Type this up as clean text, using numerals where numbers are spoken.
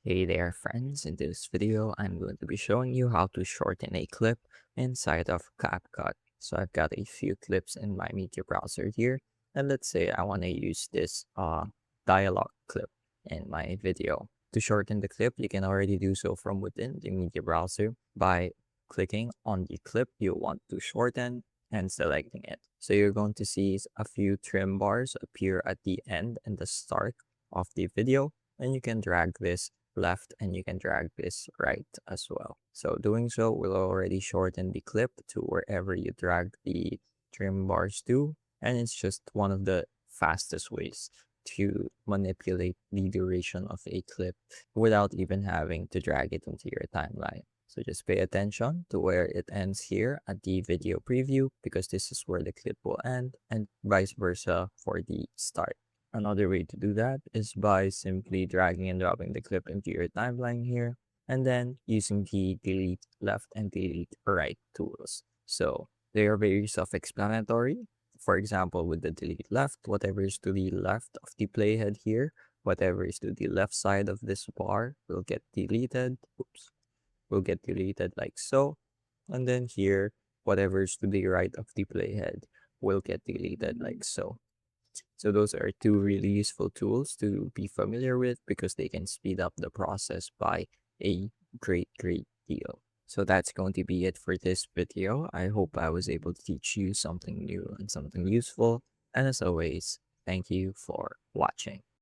Hey there friends, in this video I'm going to be showing you how to shorten a clip inside of Capcut. So I've got a few clips in my media browser here, and let's say I want to use this dialogue clip in my video. To shorten the clip, you can already do so from within the media browser by clicking on the clip you want to shorten and selecting it. So you're going to see a few trim bars appear at the end and the start of the video, and you can drag this left and you can drag this right as well. So doing so will already shorten the clip to wherever you drag the trim bars to, and it's just one of the fastest ways to manipulate the duration of a clip without even having to drag it into your timeline. So just pay attention to where it ends here at the video preview, because this is where the clip will end, and vice versa for the start. Another way to do that is by simply dragging and dropping the clip into your timeline here, and then using the delete left and delete right tools. So they are very self-explanatory. For example, with the delete left, whatever is to the left of the playhead here, whatever is to the left side of this bar will get deleted. Oops, will get deleted like so. And then here, whatever is to the right of the playhead will get deleted like so. So those are two really useful tools to be familiar with, because they can speed up the process by a great deal. So that's going to be it for this video. I hope I was able to teach you something new and something useful. And as always, thank you for watching.